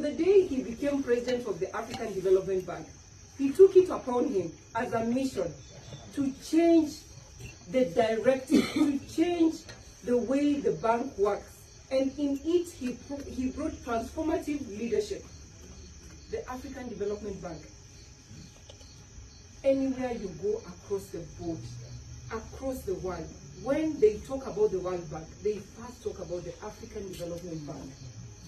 The day he became president of the African Development Bank, he took it upon him as a mission to change the directive, to change the way the bank works. And in it, he brought transformative leadership. The African Development Bank. Anywhere you go across the board, across the world, when they talk about the World Bank, they first talk about the African Development Bank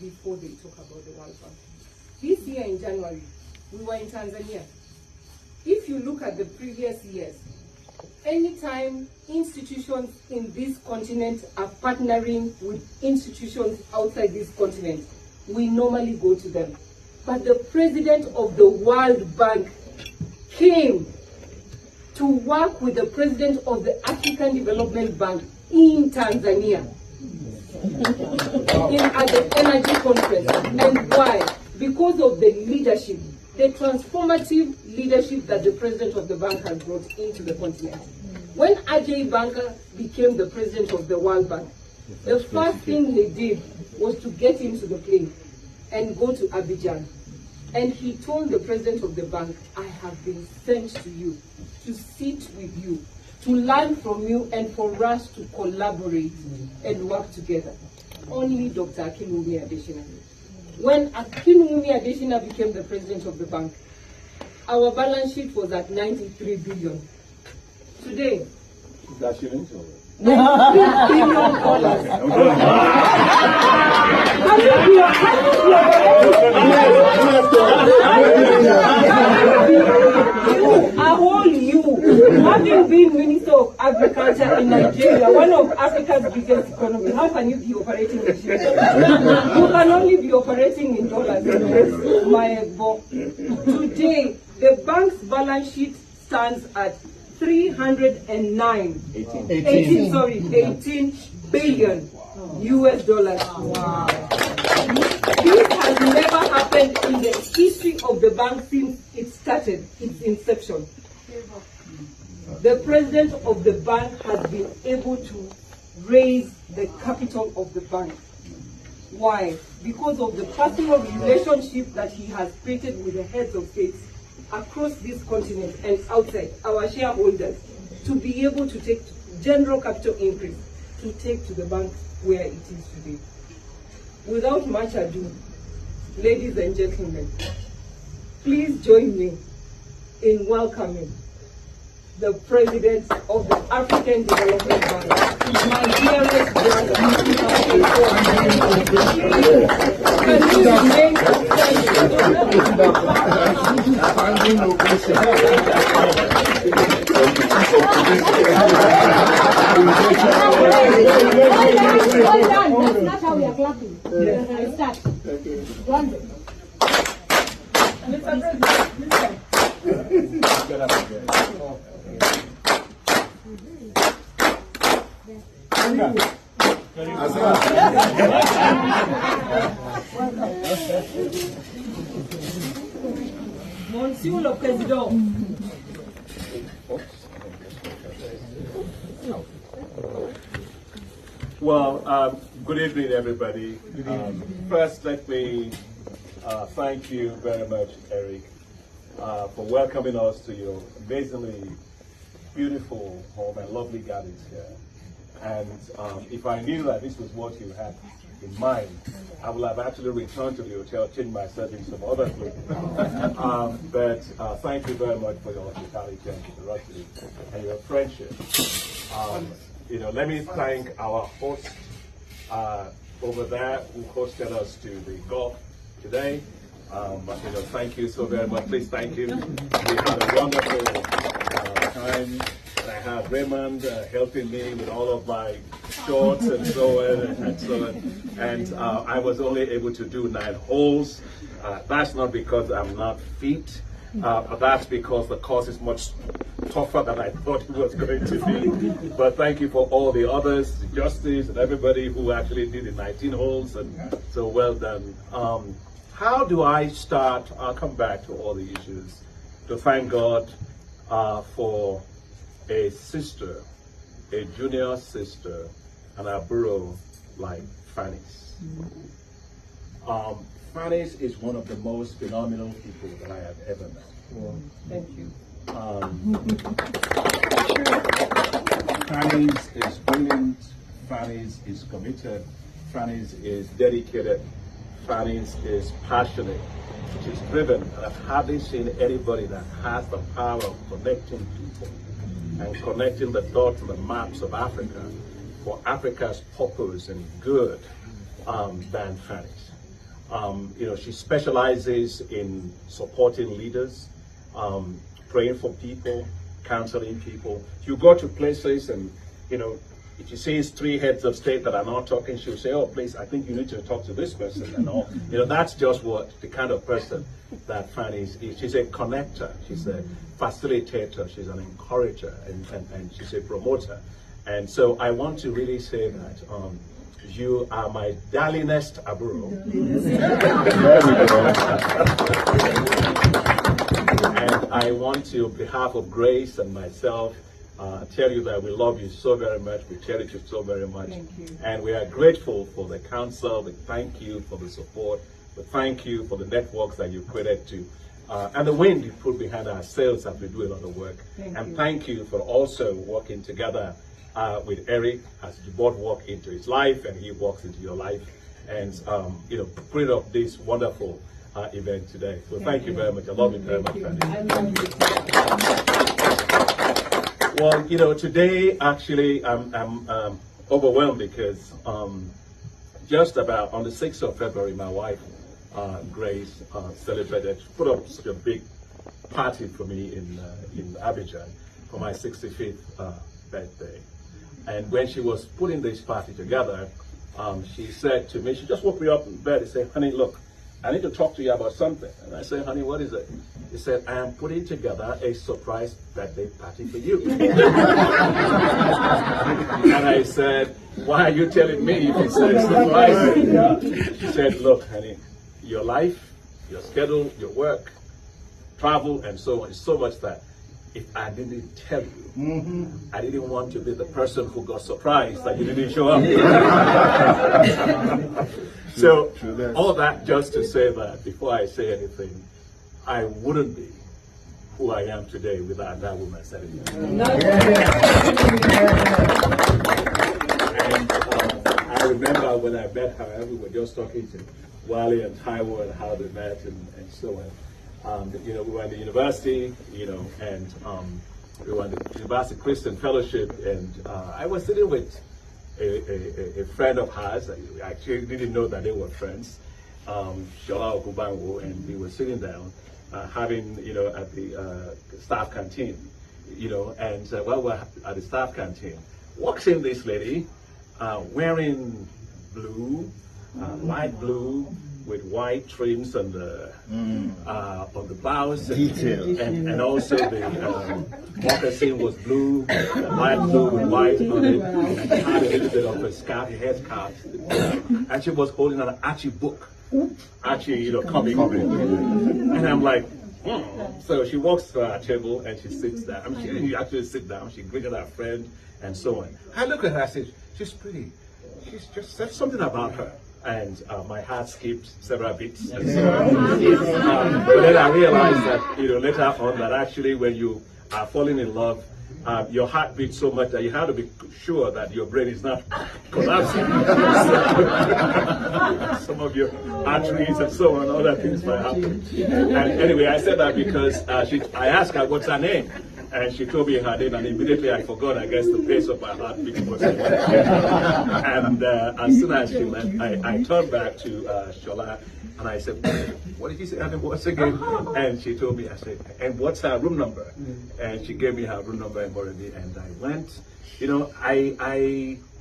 before they talk about the World Bank. This year in January, we were in Tanzania. If you look at the previous years, anytime institutions in this continent are partnering with institutions outside this continent, we normally go to them. But the president of the World Bank came to work with the president of the African Development Bank in Tanzania at the energy conference. And why? Because of the leadership, the transformative leadership that the president of the bank has brought into the continent. When Ajay Banker became the president of the World Bank, the first thing he did was to get into the plane and go to Abidjan. And he told the president of the bank, I have been sent to you to sit with you, to learn from you, and for us to collaborate and work together. Only Dr. AKINWUNMI Adeshina. When AKINWUNMI Adeshina became the president of the bank, our balance sheet was at 93 billion. Today, is that shillings or? $93 billion. Having been Minister of Agriculture in Nigeria, one of Africa's biggest economies, how can you be operating in shillings? You can only be operating in dollars. Today, the bank's balance sheet stands at 18 billion US dollars. Wow. This has never happened in the history of the bank since it started, its inception. The president of the bank has been able to raise the capital of the bank. Why? Because of the personal relationship that he has created with the heads of states across this continent and outside, our shareholders, to be able to take general capital increase, to take to the bank where it is today. Without much ado, ladies and gentlemen, please join me in welcoming the president of the African Development Bank, my dearest brother. Can you remain That's not how we are clapping. I start. Mr. President, Monsieur le Président. Well, good evening, everybody. First, let me thank you very much, Eric, for welcoming us to your amazingly beautiful home and lovely gardens here. And if I knew that this was what you had in mind, I would have actually returned to the hotel, changed myself in some other clothes. But thank you very much for your hospitality and generosity and your friendship. Let me thank our host over there who hosted us to the golf today. Thank you so very much. Please thank him. We had a wonderful time. I had Raymond helping me with all of my shorts and so on. And I was only able to do 9 holes. That's not because I'm not fit, but that's because the course is much tougher than I thought it was going to be. But thank you for all the others, the Justice and everybody who actually did the 19 holes, and so well done. How do I start? I'll come back to all the issues. To thank God for a sister, a junior sister, and a bro like Fanny's. Fanny's is one of the most phenomenal people that I have ever met. Thank you. Fanny's is brilliant. Fanny's is committed. Fanny's is dedicated. Fanny's is passionate. She's driven. And I've hardly seen anybody that has the power of connecting people and connecting the dots and the maps of Africa for Africa's purpose and good than Fanny's. She specializes in supporting leaders, praying for people, counseling people. You go to places and, if she sees 3 heads of state that are not talking, she'll say, oh, please, I think you need to talk to this person and all. That's just what the kind of person that Fanny is. She's a connector, she's a facilitator, she's an encourager, and she's a promoter. And so I want to really say that you are my darlingest aburo. And I want to, on behalf of Grace and myself, tell you that we love you so very much. We cherish you so very much. Thank you. And we are grateful for the counsel. We thank you for the support. We thank you for the networks that you created to, and the wind you put behind our sails as we do a lot of work. Thank you for also working together with Eric as you both walk into his life and he walks into your life, and putting up this wonderful event today. So thank you very much. I love you very much, Fanny. Well, today actually I'm overwhelmed because just about on the 6th of February, my wife, Grace, celebrated, put up such a big party for me in Abidjan for my 65th birthday. And when she was putting this party together, she said to me, she just woke me up in bed and said, honey, look, I need to talk to you about something. And I said, honey, what is it? She said, I am putting together a surprise birthday party for you. And I said, why are you telling me if it's a surprise? She said, look, honey, your life, your schedule, your work, travel, and so on is so much that if I didn't tell you, I didn't want to be the person who got surprised that you didn't show up. So, all that just to say that before I say anything, I wouldn't be who I am today without that woman saying it. And I remember when I met her, we were just talking to Wally and Taiwo and how they met and so on. We were in the university, and we were in the University Christian Fellowship, and I was sitting with a friend of hers. I actually didn't know that they were friends, Shola Okubanwo, and we were sitting down having, at the staff canteen, and while we're at the staff canteen, walks in this lady wearing blue, light blue, with white trims on the blouse, and also the moccasin was blue, light blue with white on it, and had a little bit of a scarf, a head scarf, and she was holding an Archie book, Archie, comic, and I'm like, So she walks to our table and she sits down. I mean, she didn't actually sit down. She greeted her friend and so on. I look at her, I said, she's pretty. She's just, there's something about her. And my heart skipped several beats. And so, but then I realized that, later on, that actually when you are falling in love, your heart beats so much that you have to be sure that your brain is not collapsing. Some of your arteries and so on, other things might happen. And anyway, I said that because I asked her what's her name. And she told me her name, and immediately I forgot, I guess, the pace of my heartbeat was. And as soon as she left, I turned back to Shola, and I said, what did you say? And what's again? And she told me, I said, and what's her room number? And she gave me her room number in Morandi, and I went.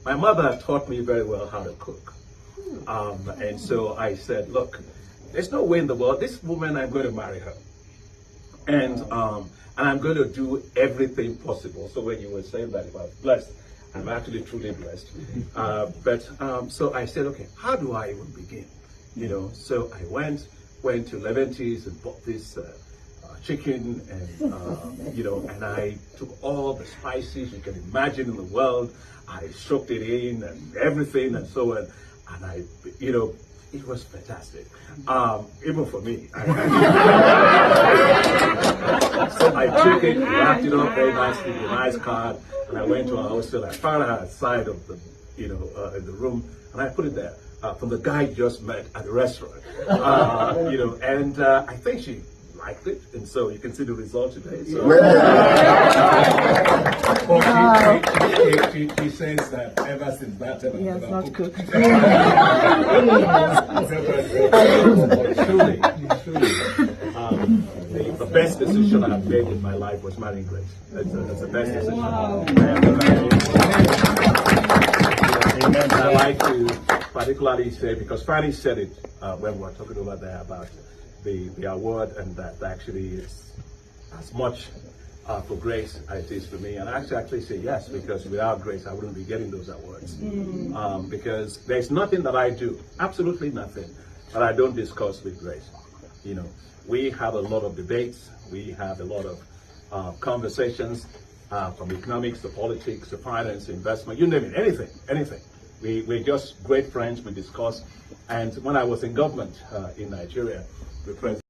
My mother taught me very well how to cook. And so I said, look, there's no way in the world, this woman, I'm going to marry her. And I'm going to do everything possible. So when you were saying that about blessed, I'm actually truly blessed. So I said, okay, how do I even begin? So I went to Leventis and bought this chicken, and and I took all the spices you can imagine in the world. I soaked it in and everything and so on. And I, It was fantastic, even for me. So I took it, wrapped it up very nicely with a nice card, and I went to our hostel. I found her outside of the, in the room, and I put it there from the guy you just met at the restaurant. And I think she liked it, and so you can see the result today. So. She says that ever since that time, yes, not good. The best decision I have made in my life was marrying Grace. It's the best decision. Wow. And I like to particularly say, because Fanny said it when we were talking over there about the award, and that actually is as much for Grace as it is for me. And I actually say yes, because without Grace, I wouldn't be getting those awards. Because there's nothing that I do, absolutely nothing, that I don't discuss with Grace. We have a lot of debates, we have a lot of conversations, from economics to politics to finance to investment, you name it, anything. We're just great friends, we discuss. And when I was in government in Nigeria, the president